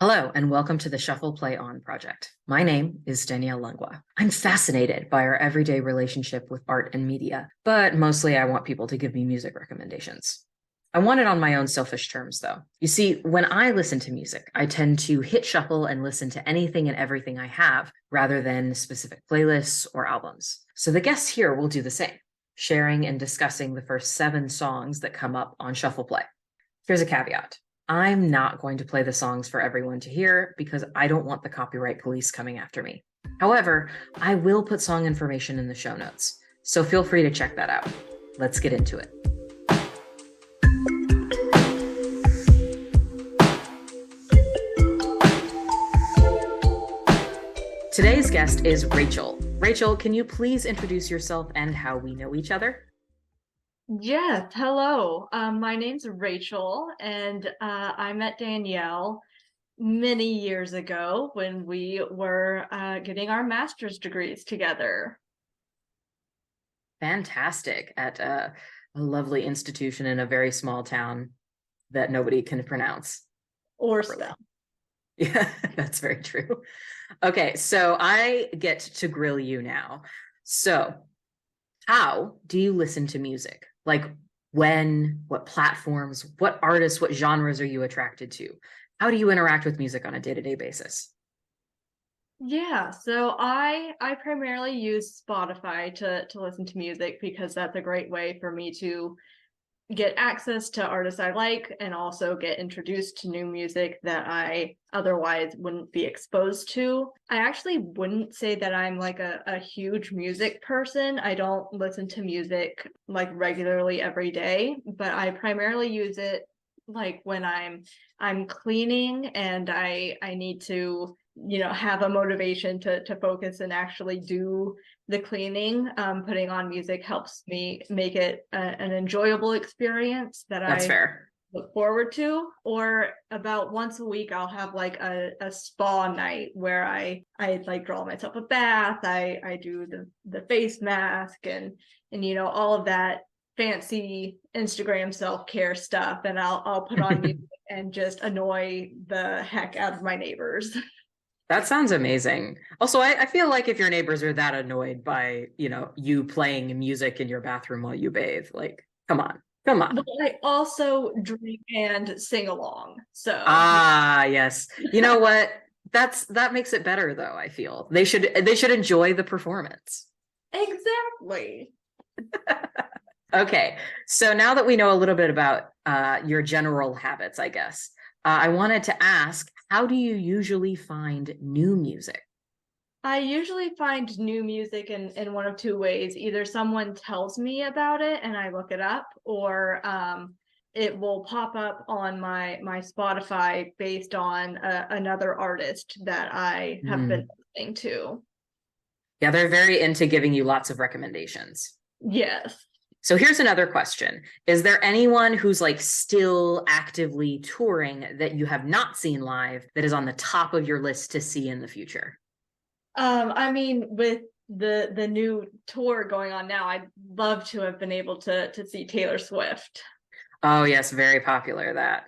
Hello, and welcome to the Shuffle Play On project. My name is Danielle Langua. I'm fascinated by our everyday relationship with art and media, but mostly I want people to give me music recommendations. I want it on my own selfish terms, though. You see, when I listen to music, I tend to hit shuffle and listen to anything and everything I have rather than specific playlists or albums. So the guests here will do the same, sharing and discussing the first 7 songs that come up on Shuffle Play. Here's a caveat. I'm not going to play the songs for everyone to hear because I don't want the copyright police coming after me. However, I will put song information in the show notes, so feel free to check that out. Let's get into it. Today's guest is Rachel. Rachel, can you please introduce yourself and how we know each other? Yes, hello. My name's Rachel, and I met Danielle many years ago when we were getting our master's degrees together. Fantastic. At a lovely institution in a very small town that nobody can pronounce. Or Properly. spell. Yeah, that's very true. Okay, so I get to grill you now. So, how do you listen to music? Like when, what platforms, what artists, what genres are you attracted to? How do you interact with music on a day-to-day basis? Yeah, so I primarily use Spotify to listen to music because that's a great way for me to get access to artists I like and also get introduced to new music that I otherwise wouldn't be exposed to. I actually wouldn't say that I'm like a huge music person. I don't listen to music like regularly every day, but I primarily use it like when I'm cleaning and I need to have a motivation to focus and actually do the cleaning. Putting on music helps me make it an enjoyable experience that That's I fair. look forward to. Or about once a week I'll have like a spa night where I like draw myself a bath. I do the face mask and all of that fancy Instagram self-care stuff, and I'll put on music and just annoy the heck out of my neighbors. That sounds amazing. Also, I feel like if your neighbors are that annoyed by, you playing music in your bathroom while you bathe, like, come on, come But on. I also drink and sing along. So yeah. Ah, yes. You know what? That makes it better though, I feel. They should enjoy the performance. Exactly. Okay. So now that we know a little bit about your general habits, I guess, I wanted to ask, how do you usually find new music? I usually find new music in one of two ways. Either someone tells me about it and I look it up, or it will pop up on my Spotify based on another artist that I have been Hmm. listening to. Yeah, they're very into giving you lots of recommendations. Yes. So here's another question. Is there anyone who's like still actively touring that you have not seen live that is on the top of your list to see in the future? I mean, with the new tour going on now, I'd love to have been able to see Taylor Swift. Oh, yes, very popular that.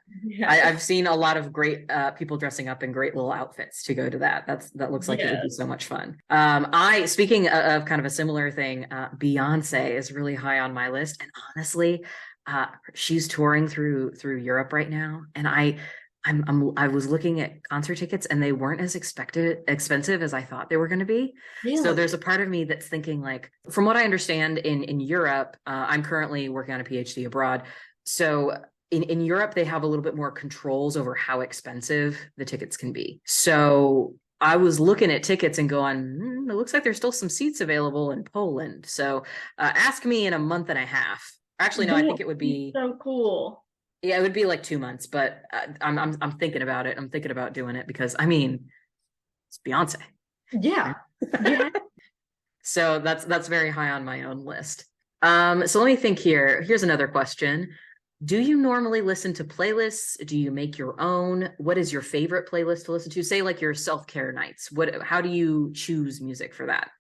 I've Yes. seen a lot of great people dressing up in great little outfits to go to that. That looks like it would be Yes. so much fun. I speaking of kind of a similar thing, Beyonce is really high on my list, and honestly, she's touring through Europe right now, and I was looking at concert tickets, and they weren't as expected expensive as I thought they were going to be. So there's Really? a part of me that's thinking like, from what I understand in Europe, I'm currently working on a PhD abroad. So in Europe, they have a little bit more controls over how expensive the tickets can be. So I was looking at tickets and going, it looks like there's still some seats available in Poland. So ask me in a month and a half. Actually, no, I That think would it would be be, so cool. yeah, it would be like 2 months, but I'm thinking about it. I'm thinking about doing it because I mean, it's Beyonce, Yeah. right? Yeah. So that's very high on my own list. So let me think here. Here's another question. Do you normally listen to playlists? Do you make your own? What is your favorite playlist to listen to? Say like your self-care nights. How do you choose music for that?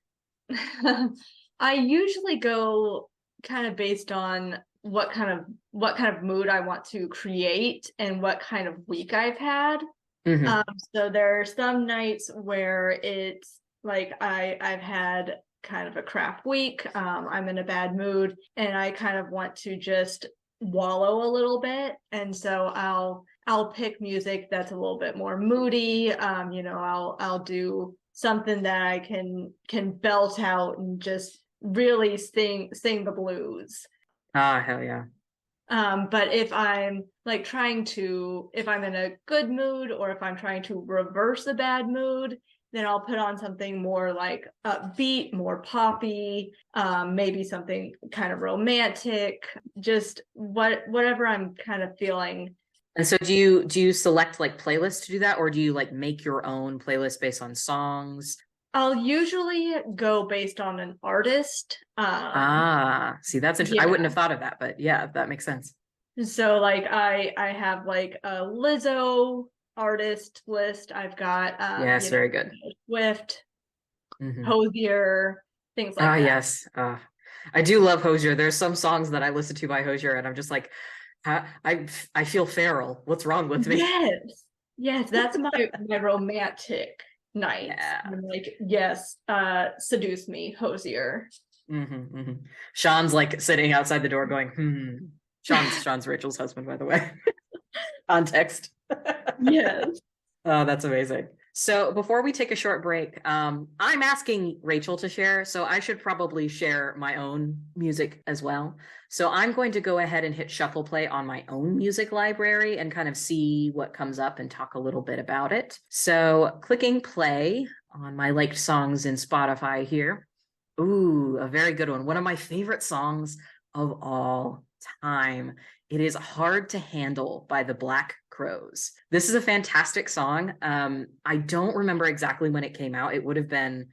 I usually go kind of based on what kind of mood I want to create and what kind of week I've had. Hmm. So there are some nights where it's like I've had kind of a crap week. I'm in a bad mood and I kind of want to just wallow a little bit. And so I'll pick music that's a little bit more moody. I'll do something that I can belt out and just really sing the blues. Ah, hell yeah. But if I'm like if I'm in a good mood or if I'm trying to reverse a bad mood, then I'll put on something more like upbeat, more poppy, maybe something kind of romantic, just whatever I'm kind of feeling. And so do you select like playlists to do that, or do you like make your own playlist based on songs? I'll usually go based on an artist. Ah, see, that's interesting. I Yeah. wouldn't have thought of that, but yeah, that makes sense. So like I have like a Lizzo artist list. I've got Yes, very good. Swift, Hmm. Hozier, things Ah, like that. yes. I do love Hozier. There's some songs that I listen to by Hozier, and I'm just like, I feel feral. What's wrong with me? Yes. Yes, that's my romantic nights. Yeah. I'm like, yes, seduce me, Hozier. Hmm. Hmm. Sean's like sitting outside the door going, hmm. Sean's Rachel's husband, by the way. Context. Yes. Oh, that's amazing. So before we take a short break, I'm asking Rachel to share, so I should probably share my own music as well. So I'm going to go ahead and hit shuffle play on my own music library and kind of see what comes up and talk a little bit about it. So clicking play on my liked songs in Spotify here. Ooh, a very good one. One of my favorite songs of all time. It is Hard to Handle by the Black Crowes. This is a fantastic song. I don't remember exactly when it came out. It would have been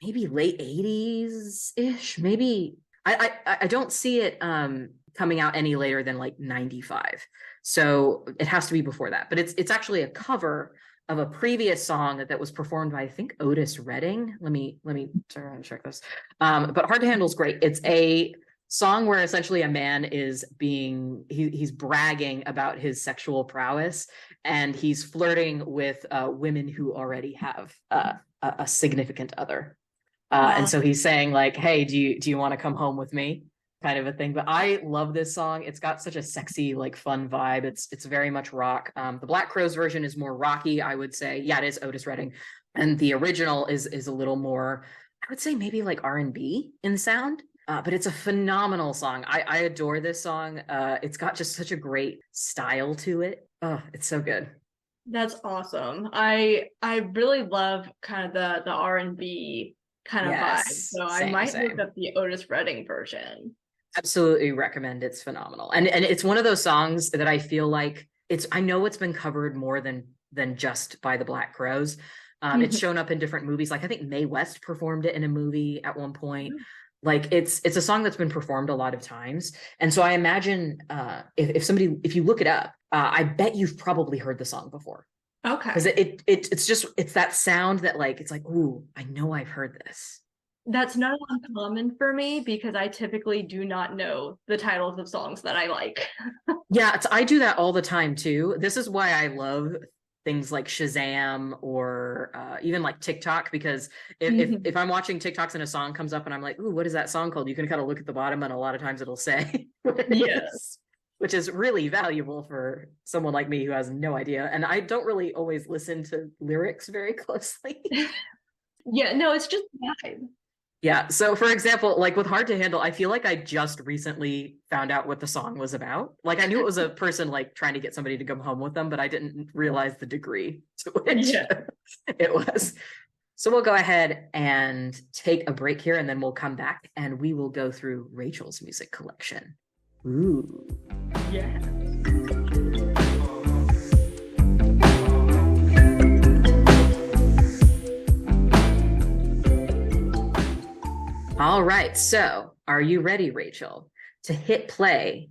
maybe late 80s ish. Maybe I don't see it coming out any later than like 95. So it has to be before that. But it's actually a cover of a previous song that was performed by I think Otis Redding. Let me turn around and check this. But Hard to Handle is great. It's a song where essentially a man is he's bragging about his sexual prowess and he's flirting with women who already have a significant other. And Uh, so he's saying like, hey, do you want to come home with me, kind of a thing. But I love this song. It's got such a sexy, like fun vibe. It's very much rock. The Black Crowes version is more rocky, I would say. Yeah, it is Otis Redding, and the original is a little more, I would say, maybe like R&B in sound. But it's a phenomenal song. I adore this song. It's got just such a great style to it. Oh, it's so good. that's awesome. I really love kind of the R&B kind of vibe. Yes, So I same, might look same. up the Otis Redding version. Absolutely recommend. It's phenomenal. And it's one of those songs that I feel like I know it's been covered more than just by the Black Crowes. It's shown up in different movies. Like I think Mae West performed it in a movie at one point. Like it's a song that's been performed a lot of times. And so I imagine if you look it up, I bet you've probably heard the song before. Because Okay. it's that sound that like it's like, ooh, I know I've heard this. That's not uncommon for me because I typically do not know the titles of songs that I like. Yeah, I do that all the time too. This is why I love things like Shazam or even like TikTok, because if I'm watching TikToks and a song comes up and I'm like, ooh, what is that song called? You can kind of look at the bottom and a lot of times it'll say what it Yeah. is, which is really valuable for someone like me who has no idea. And I don't really always listen to lyrics very closely. Yeah, no, it's just vibe. Yeah. So, for example, like with Hard to Handle, I feel like I just recently found out what the song was about. Like, I knew it was a person like trying to get somebody to come home with them, but I didn't realize the degree to which Yeah. it was. So, we'll go ahead and take a break here, and then we'll come back and we will go through Rachel's music collection. Ooh. Yeah. All right. So, are you ready, Rachel, to hit play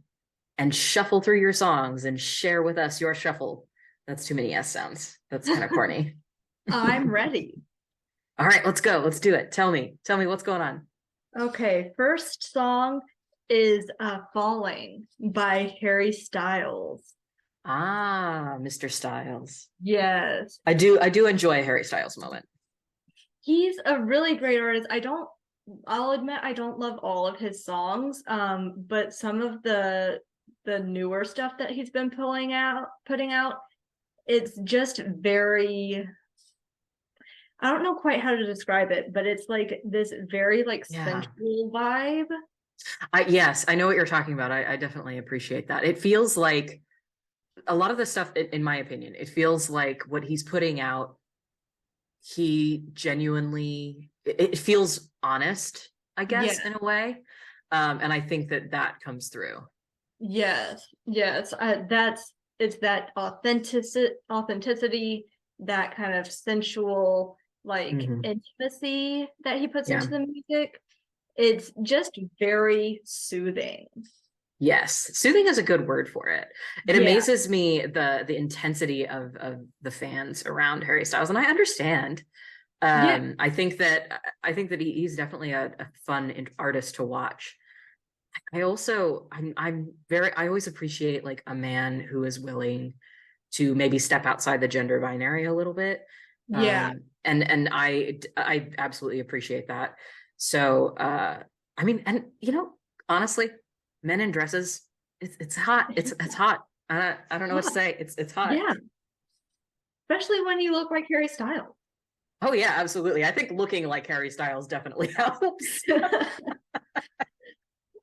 and shuffle through your songs and share with us your shuffle? That's too many S sounds. That's kind of corny. I'm ready. All right, let's go. Let's do it. Tell me what's going on. Okay, first song is Falling by Harry Styles. Ah, Mr. Styles. Yes. I do enjoy a Harry Styles moment. He's a really great artist. I'll admit I don't love all of his songs, but some of the newer stuff that he's been putting out, it's just very, I don't know quite how to describe it, but it's like this very like Yeah. sensual vibe. Yes, I know what you're talking about. I definitely appreciate that. It feels like a lot of the stuff, in my opinion, it feels like what he's putting out, he genuinely, it feels honest, I guess, Yeah. in a way. And I think that that comes through. Yes. Yes. It's that authenticity, that kind of sensual like Hmm. intimacy that he puts Yeah. into the music. It's just very soothing. Yes, soothing is a good word for it. It Yeah. amazes me the intensity of the fans around Harry Styles, and I understand. Yeah. I think that he's definitely a fun artist to watch. I also I always appreciate like a man who is willing to maybe step outside the gender binary a little bit. Yeah. And I absolutely appreciate that. So I mean, and honestly, men in dresses, it's hot. It's hot. I don't know what to Yeah. say. It's hot. Yeah. Especially when you look like Harry Styles. Oh yeah, absolutely. I think looking like Harry Styles definitely helps.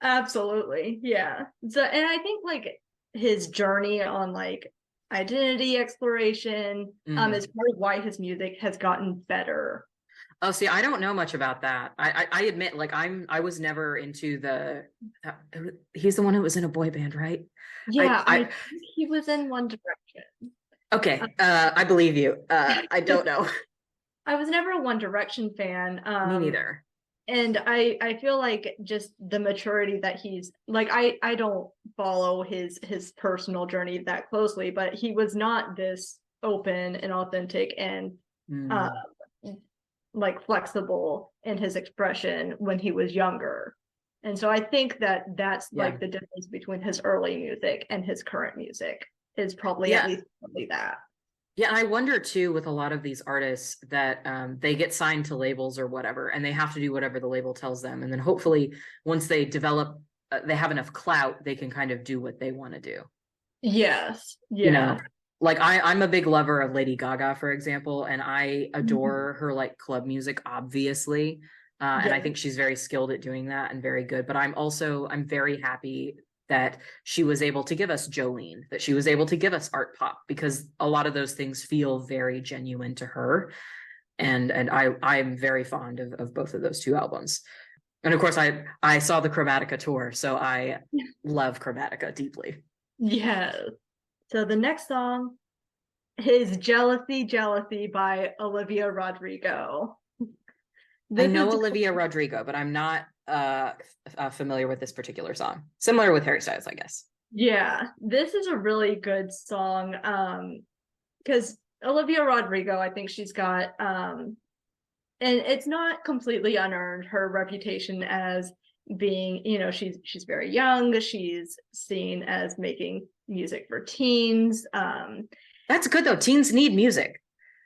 Absolutely. Yeah. So, and I think like his journey on like identity exploration Mhm. is part of why his music has gotten better. Oh, see, I don't know much about that. I admit, like I was never into uh, he's the one who was in a boy band, right? Yeah, I I think he was in One Direction. Uh, okay, I believe you. I don't know. I was never a One Direction fan. Me neither. And I feel like just the maturity that he's like, I don't follow his personal journey that closely, but he was not this open and authentic and uh Mm, like flexible in his expression when he was younger. And so I think that that's yeah. like the difference between his early music and his current music is probably at Yeah. least probably that. Yeah, and I wonder too with a lot of these artists that they get signed to labels or whatever, and they have to do whatever the label tells them, and then hopefully once they develop, they have enough clout, they can kind of do what they want to do. Yes. You Yeah. know, like I'm a big lover of Lady Gaga, for example, and I Mhm. adore her like club music, obviously. And I Yeah. think she's very skilled at doing that and very good. But I'm very happy that she was able to give us Jolene, that she was able to give us art pop, because a lot of those things feel very genuine to her. And I'm very fond of both of those two albums. And of course I saw the Chromatica tour, so I love Chromatica deeply. Yeah. So the next song is Jealousy, Jealousy by Olivia Rodrigo. I This know is, Olivia Rodrigo, but I'm not familiar with this particular song. Similar with Harry Styles, I guess. yeah, this is a really good song. Because Olivia Rodrigo, I think she's got, and it's not completely unearned, her reputation as being, she's very young. She's seen as making music for teens. That's good though. Teens need music.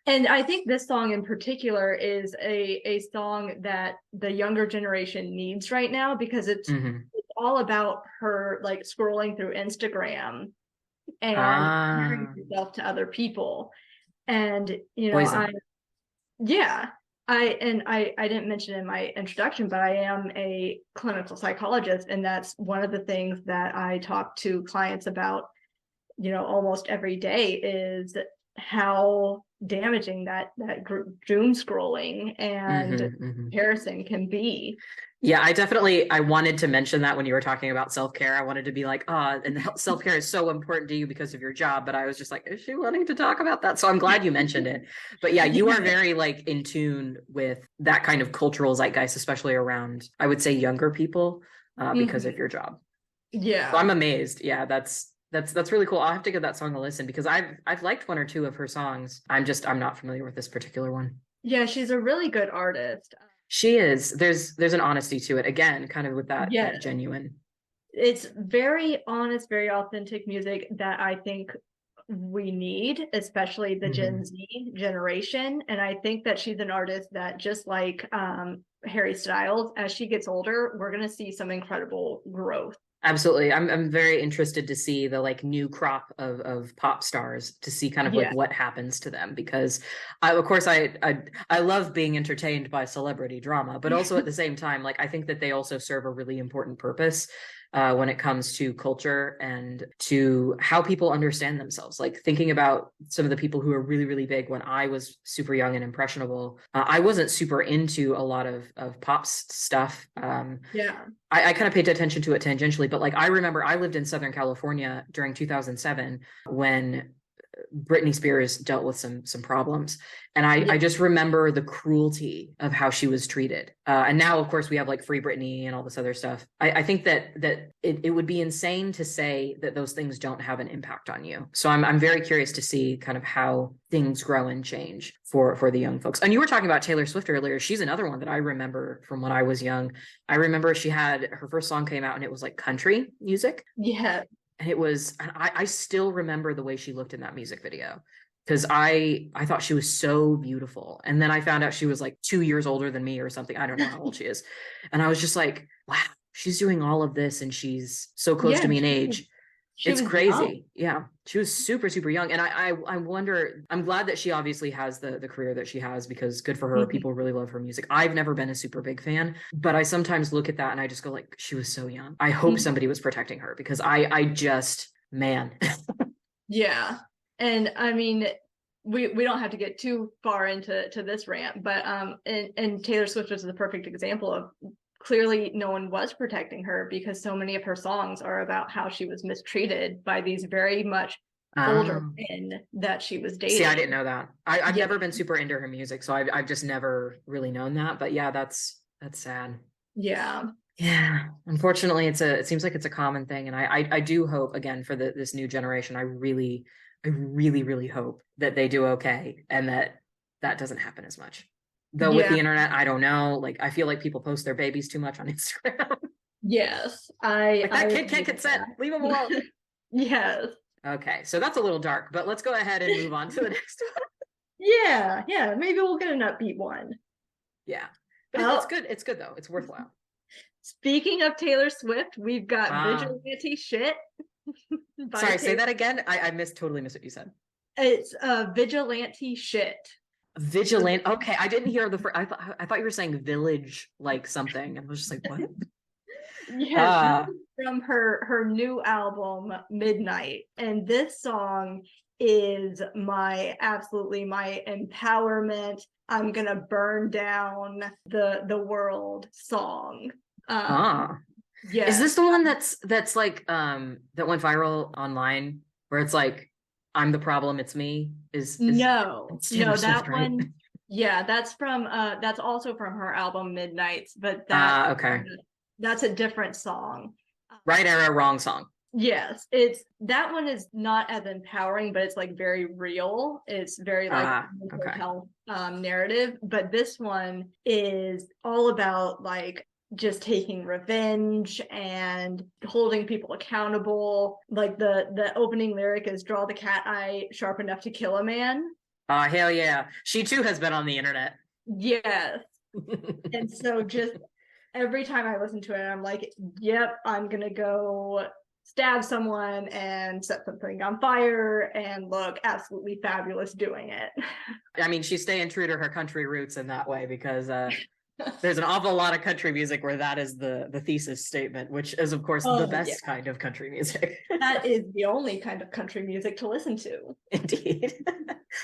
And I think this song in particular is a song that the younger generation needs right now because Hmm. it's all about her like scrolling through Instagram and comparing Ah, herself to other people. And I poison. yeah, I didn't mention in my introduction, but I am a clinical psychologist, and that's one of the things that I talk to clients about, almost every day is how damaging that doom scrolling and Hmm. Hmm. comparison can be. Yeah, I wanted to mention that when you were talking about self-care. I wanted to be like, ah, and self-care is so important to you because of your job. But I was just like, is she wanting to talk about that? So I'm glad you mentioned it. But yeah, you are very like in tune with that kind of cultural zeitgeist, especially around, I would say, younger people, because of Mhm. your job. So I'm Yeah. amazed. Yeah, that's really cool. I'll have to give that song a listen because I've liked one or two of her songs. I'm not familiar with this particular one. Yeah, she's a really good artist. She is. There's an honesty to it. Again, kind of with Yeah, that genuine. it's very honest, very authentic music that I think we need, especially the Gen Z generation. And I think that she's an artist that, just like Harry Styles, as she gets older, we're going to see some incredible growth. Absolutely. I'm very interested to see the like new crop of pop stars, to see kind of like what happens to them, because of course I love being entertained by celebrity drama, but also at the same time, like I think that they also serve a really important purpose when it comes to culture and to how people understand themselves. Like thinking about some of the people who are really, really big when I was super young and impressionable. I wasn't super into a lot of pop stuff. I kind of paid attention to it tangentially, but like I remember I lived in Southern California during 2007 when Britney Spears dealt with some problems. And I just remember the cruelty of how she was treated. And now, of course, we have like Free Britney and all this other stuff. I think that it would be insane to say that those things don't have an impact on you. So I'm very curious to see kind of how things grow and change for the young folks. And you were talking about Taylor Swift earlier. She's another one that I remember from when I was young. I remember she had her first song came out and it was like country music. Yeah. And it was, I still remember the way she looked in that music video, because I thought she was so beautiful. And then I found out she was like 2 years older than me or something. I don't know how old she is. And I was just like, wow, she's doing all of this and she's so close to me in age. It's crazy. Young. Yeah. She was super, super young. And I wonder, I'm glad that she obviously has the career that she has, because good for her. People really love her music. I've never been a super big fan, but I sometimes look at that and I just go like, she was so young. I hope somebody was protecting her, because I just, man. Yeah. And I mean, we don't have to get too far into this rant, but and Taylor Swift was the perfect example of, clearly no one was protecting her, because so many of her songs are about how she was mistreated by these very much older men that she was dating. See, I didn't know that. I've never been super into her music, so I've just never really known that. But yeah, that's sad. Yeah. Yeah. Unfortunately, it seems like it's a common thing. And I do hope, again, for this new generation, I really, really hope that they do okay and that doesn't happen as much. Though with the internet, I don't know. Like, I feel like people post their babies too much on Instagram. Yes. That kid can't consent. Leave him alone. Yes. Okay. So that's a little dark, but let's go ahead and move on to the next one. Yeah. Maybe we'll get an upbeat one. Yeah. But it's good. It's good, though. It's worthwhile. Speaking of Taylor Swift, we've got Vigilante Shit. Sorry, say that again. I totally missed what you said. It's Vigilante Shit. Vigilante. Okay, I didn't hear the first. I thought you were saying village like something, and I was just like, what? Yes, from her new album Midnight, and this song is my empowerment. I'm gonna burn down the world song. Yeah. Is this the one that's like that went viral online, where it's like, I'm the problem, it's me? No, that one. Yeah, that's also from her album Midnights, but that's a different song. Right era, wrong song. Yes, that one is not as empowering, but it's like very real. It's very like health narrative, but this one is all about like just taking revenge and holding people accountable. Like the opening lyric is, draw the cat eye sharp enough to kill a man. Hell yeah. She too has been on the internet. Yes. And so just every time I listen to it, I'm like, yep, I'm gonna go stab someone and set something on fire and look absolutely fabulous doing it. I mean, she's staying true to her country roots in that way, because there's an awful lot of country music where that is the thesis statement, which is, of course, the best kind of country music. That is the only kind of country music to listen to. Indeed.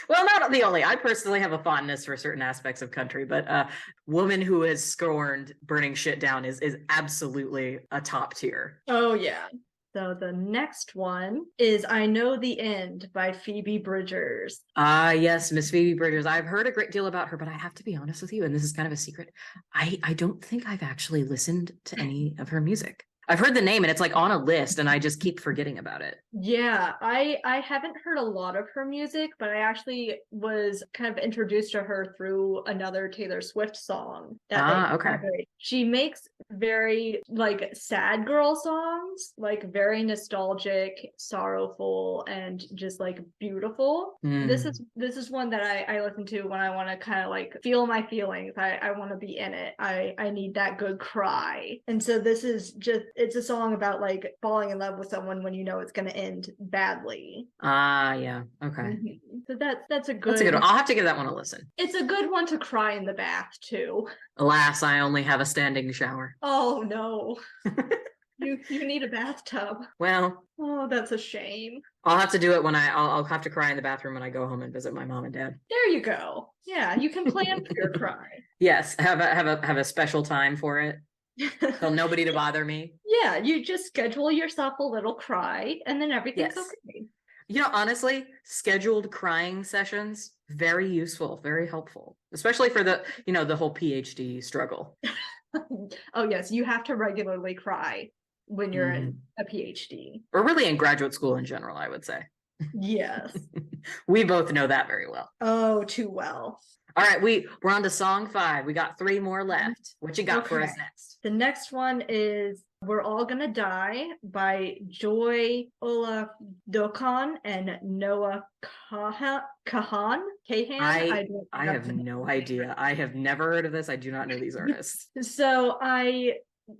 Well, not the only. I personally have a fondness for certain aspects of country, but Woman Who Has Scorned Burning Shit Down is absolutely a top tier. Oh, yeah. So the next one is I Know the End by Phoebe Bridgers. Yes, Miss Phoebe Bridgers. I've heard a great deal about her, but I have to be honest with you, and this is kind of a secret. I don't think I've actually listened to any of her music. I've heard the name and it's like on a list and I just keep forgetting about it. Yeah, I haven't heard a lot of her music, but I actually was kind of introduced to her through another Taylor Swift song that they Okay. collaborate. She makes very like sad girl songs, like very nostalgic, sorrowful, and just like beautiful. This is one that I listen to when I want to kind of like feel my feelings. I want to be in it. I need that good cry. And so this is just, it's a song about like falling in love with someone when you know it's going to end badly. Yeah. Okay. Mm-hmm. So that's a That's a good one. I'll have to give that one a listen. It's a good one to cry in the bath too. Alas, I only have a standing shower. Oh no. You need a bathtub. Well, oh, that's a shame. I'll have to do it when I'll have to cry in the bathroom when I go home and visit my mom and dad. There you go. Yeah, you can plan for your cry. Yes, have a special time for it. Tell nobody to bother me. Yeah, you just schedule yourself a little cry and then everything's okay. You know, honestly, scheduled crying sessions, very useful, very helpful, especially for the whole PhD struggle. Oh yes, you have to regularly cry when you're in a PhD. Or really in graduate school in general, I would say. Yes. We both know that very well. Oh, too well. All right, we're on to song 5. We got 3 more left. What you got for us next? The next one is We're All Gonna Die by Joy Oladokun and Noah Kahan. I have no idea. I have never heard of this. I do not know these artists. So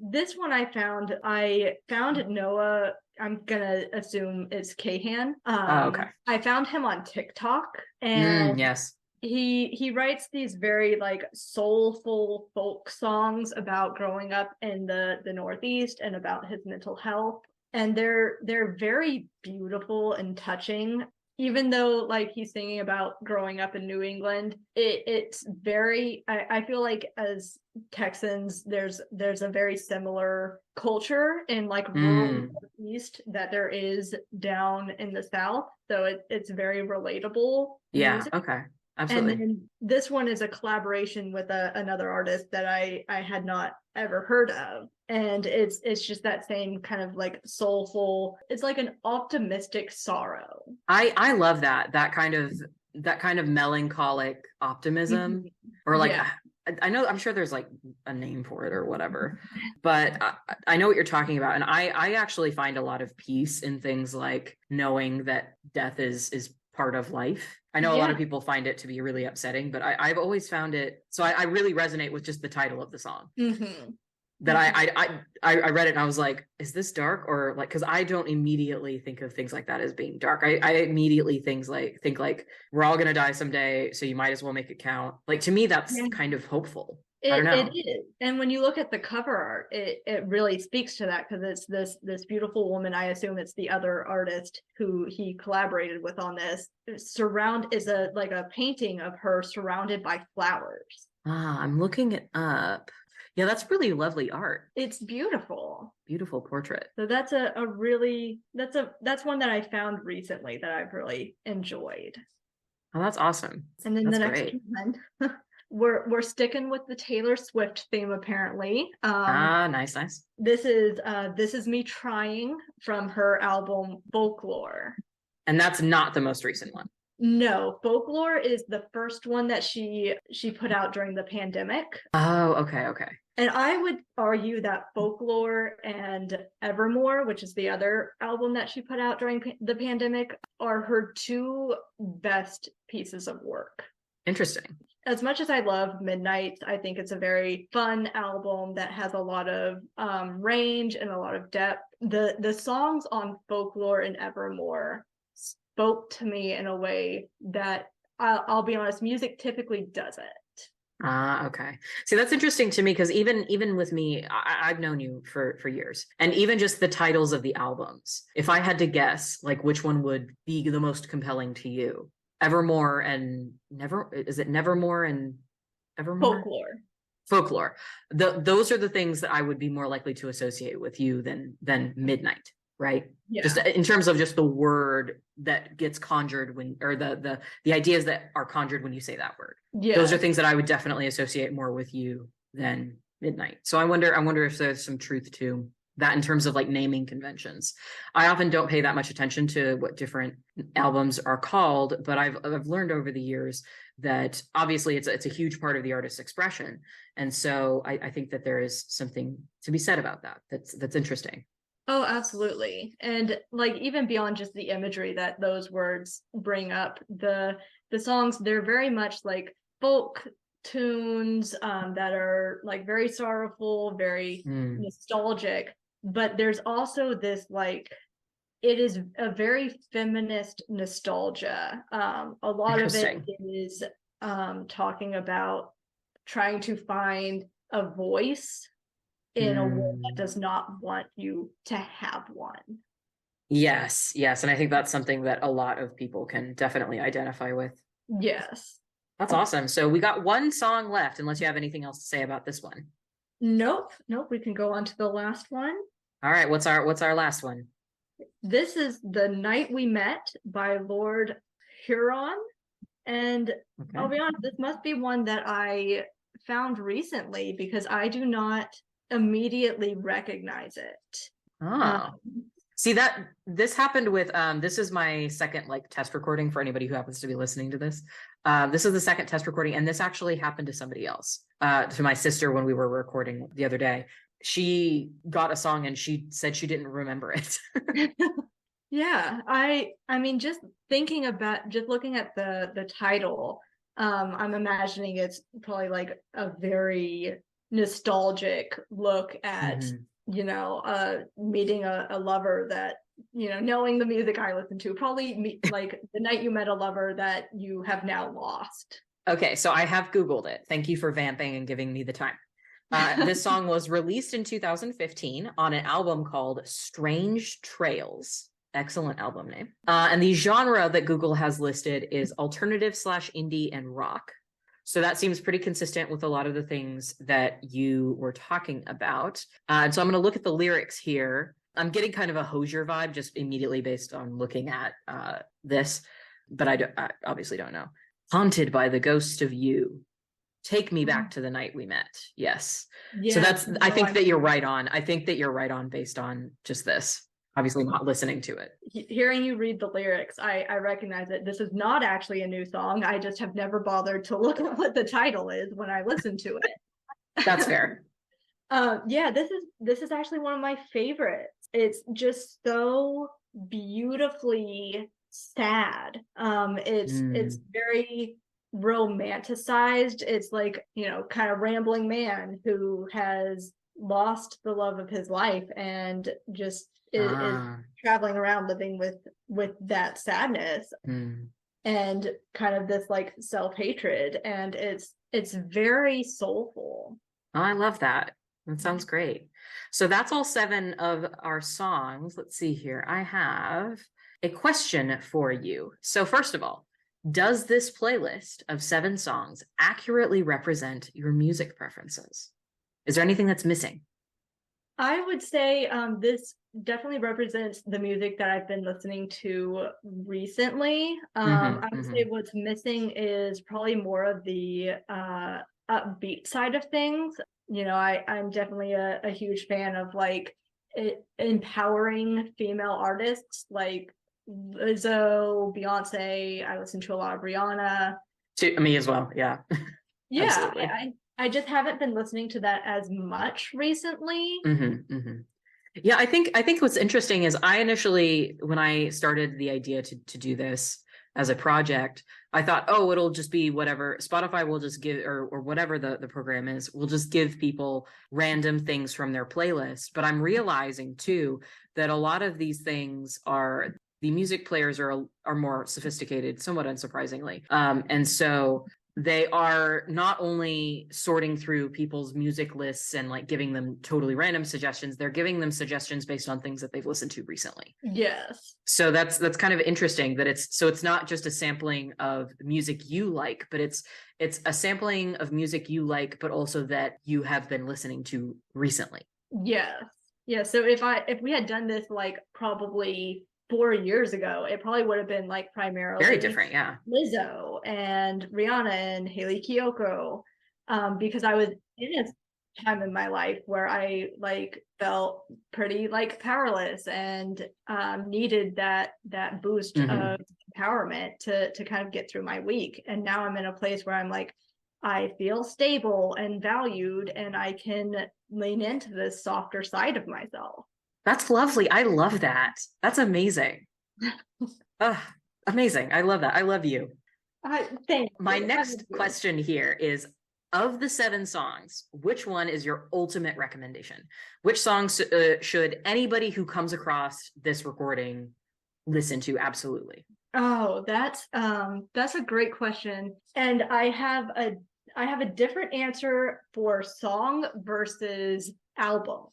this one I found Noah. I'm gonna assume it's Kahan. Okay. I found him on TikTok, and yes. He writes these very like soulful folk songs about growing up in the Northeast and about his mental health, and they're very beautiful and touching. Even though like he's singing about growing up in New England, it's very, I feel like as Texans there's a very similar culture in like rural Northeast that there is down in the South, so it's very relatable. Yeah. music. Okay. Absolutely. And then this one is a collaboration with another artist that I had not ever heard of, and it's just that same kind of like soulful. It's like an optimistic sorrow. I love that kind of melancholic optimism, or like I'm sure there's like a name for it or whatever, but I know what you're talking about, and I actually find a lot of peace in things like knowing that death is part of life. I know a lot of people find it to be really upsetting, but I've always found it. So I really resonate with just the title of the song. That I read it and I was like, is this dark? Or like, because I don't immediately think of things like that as being dark. I immediately think like we're all gonna die someday, so you might as well make it count. Like, to me, that's kind of hopeful. I don't know. It is. And when you look at the cover art, it really speaks to that, because it's this beautiful woman. I assume it's the other artist who he collaborated with on this. Is a painting of her surrounded by flowers. I'm looking it up. Yeah, that's really lovely art. It's beautiful. Beautiful portrait. So that's that's one that I found recently that I've really enjoyed. Oh, that's awesome. And then the next one. We're sticking with the Taylor Swift theme, apparently. Nice. This is Me Trying from her album Folklore. And that's not the most recent one. No, Folklore is the first one that she put out during the pandemic. Oh, okay. And I would argue that Folklore and Evermore, which is the other album that she put out during the pandemic, are her 2 best pieces of work. Interesting. As much as I love Midnight, I think it's a very fun album that has a lot of range and a lot of depth. The songs on Folklore and Evermore spoke to me in a way that I'll be honest, music typically doesn't. Okay. See, that's interesting to me, because even with me, I've known you for years, and even just the titles of the albums, if I had to guess, like which one would be the most compelling to you, Evermore and Nevermore and Evermore? Folklore. Those are the things that I would be more likely to associate with you than Midnight, right? Yeah. Just in terms of just the word that gets conjured or the ideas that are conjured when you say that word. Yeah. Those are things that I would definitely associate more with you than Midnight. So I wonder if there's some truth to that in terms of like naming conventions. I often don't pay that much attention to what different albums are called, but I've learned over the years that obviously it's a huge part of the artist's expression. And so I think that there is something to be said about that. That's interesting. Oh, absolutely. And like even beyond just the imagery that those words bring up, the songs, they're very much like folk tunes that are like very sorrowful, very nostalgic, but there's also this like it is a very feminist nostalgia. A lot of it is talking about trying to find a voice in a world that does not want you to have one. Yes, yes. And I think that's something that a lot of people can definitely identify with. Yes. That's awesome. So we got one song left, unless you have anything else to say about this one. Nope. We can go on to the last one. All right, what's our last one? This is The Night We Met by Lord Huron. And okay. I'll be honest, this must be one that I found recently because I do not immediately recognize it. See that this happened with this is my second like test recording for anybody who happens to be listening to this. This is the second test recording, and this actually happened to somebody else, to my sister when we were recording the other day. She got a song and she said she didn't remember it. Yeah, I mean, just thinking about, just looking at the title, I'm imagining it's probably like a very nostalgic look at, meeting a lover that, knowing the music I listen to, probably like The Night You Met a Lover that you have now lost. Okay, so I have Googled it. Thank you for vamping and giving me the time. This song was released in 2015 on an album called Strange Trails. Excellent album name. And the genre that Google has listed is alternative / indie and rock. So that seems pretty consistent with a lot of the things that you were talking about. And so I'm going to look at the lyrics here. I'm getting kind of a Hozier vibe just immediately based on looking at this, but I obviously don't know. Haunted by the ghost of you. Take me back to the night we met. Yes. Yeah, so I think that you're right on. I think that you're right on based on just this. Obviously not listening to it. Hearing you read the lyrics, I recognize it. This is not actually a new song. I just have never bothered to look at what the title is when I listen to it. That's fair. Yeah, this is actually one of my favorites. It's just so beautifully sad. It's very romanticized. It's like, kind of rambling man who has lost the love of his life and just is traveling around living with that sadness and kind of this like self-hatred, and it's very soulful. I love that. That sounds great. So that's all 7 of our songs. Let's see here. I have a question for you. So first of all, does this playlist of 7 songs accurately represent your music preferences? Is there anything that's missing? I would say this definitely represents the music that I've been listening to recently. I would say what's missing is probably more of the upbeat side of things. I'm definitely a huge fan of like empowering female artists like Lizzo, Beyonce. I listen to a lot of Rihanna. Me as well. Yeah. Yeah. I just haven't been listening to that as much recently. Yeah, I think what's interesting is I initially, when I started the idea to do this as a project, I thought, oh, it'll just be whatever Spotify will just give, or whatever the program is, will just give people random things from their playlist. But I'm realizing too that a lot of these things are, the music players are more sophisticated, somewhat unsurprisingly. And so they are not only sorting through people's music lists and like giving them totally random suggestions, they're giving them suggestions based on things that they've listened to recently. Yes. So that's kind of interesting that it's not just a sampling of music you like, but it's a sampling of music you like, but also that you have been listening to recently. Yes. Yeah. So if we had done this like probably 4 years ago, it probably would have been like primarily very different, yeah. Lizzo and Rihanna and Hayley, Kiyoko, because I was in time in my life where I like felt pretty like powerless and needed that boost of empowerment to kind of get through my week. And now I'm in a place where I'm like, I feel stable and valued, and I can lean into this softer side of myself. That's lovely. I love that. That's amazing. Amazing. I love that. I love you. Thanks. My next question here is, of the 7 songs, which one is your ultimate recommendation? Which songs should anybody who comes across this recording listen to? Absolutely. Oh, that's a great question. And I have a different answer for song versus album.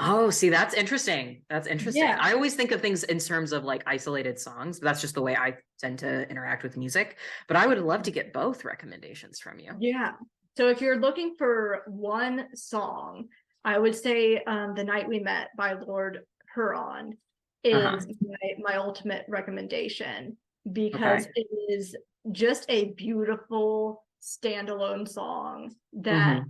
Oh, see, that's interesting. That's interesting. Yeah. I always think of things in terms of like isolated songs. That's just the way I tend to interact with music. But I would love to get both recommendations from you. Yeah. So if you're looking for one song, I would say The Night We Met by Lord Huron is my ultimate recommendation, because it is just a beautiful standalone song that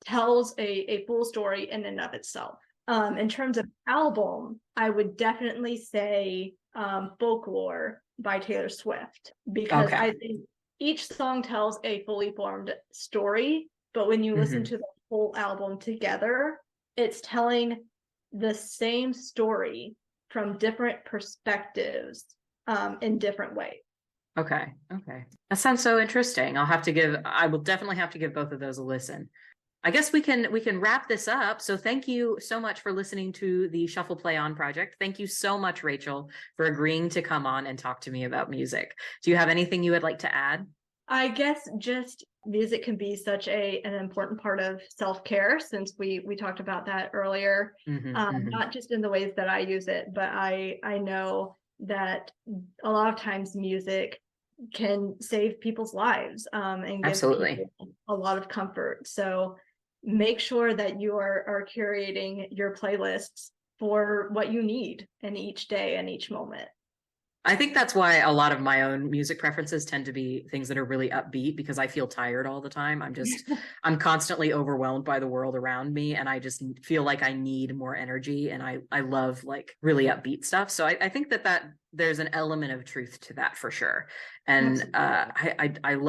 tells a full story in and of itself. In terms of album, I would definitely say Folklore by Taylor Swift, because I think each song tells a fully formed story, but when you listen to the whole album together, it's telling the same story from different perspectives in different ways. Okay. That sounds so interesting. I will definitely have to give both of those a listen. I guess we can wrap this up. So thank you so much for listening to the Shuffle Play On project. Thank you so much, Rachel, for agreeing to come on and talk to me about music. Do you have anything you would like to add? I guess just music can be such an important part of self-care, since we talked about that earlier. Not just in the ways that I use it, but I know that a lot of times music can save people's lives and give people a lot of comfort. So make sure that you are curating your playlists for what you need in each day and each moment. I think that's why a lot of my own music preferences tend to be things that are really upbeat, because I feel tired all the time. I'm constantly overwhelmed by the world around me, and I just feel like I need more energy, and I love like really upbeat stuff. So I think that there's an element of truth to that for sure. And I've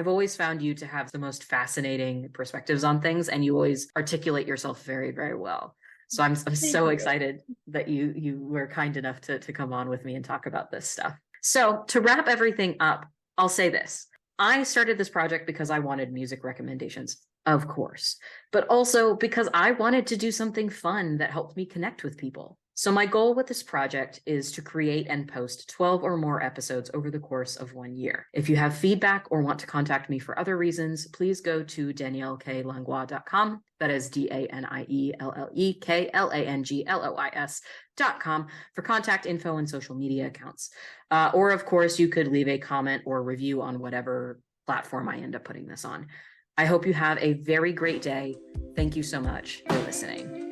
always found you to have the most fascinating perspectives on things, and you always articulate yourself very, very well. So I'm so excited that you were kind enough to come on with me and talk about this stuff. So to wrap everything up, I'll say this. I started this project because I wanted music recommendations, of course, but also because I wanted to do something fun that helped me connect with people. So my goal with this project is to create and post 12 or more episodes over the course of 1 year. If you have feedback or want to contact me for other reasons, please go to daniellklanglois.com. That is DanielleKlanglois.com for contact info and social media accounts. Or of course, you could leave a comment or review on whatever platform I end up putting this on. I hope you have a very great day. Thank you so much for listening.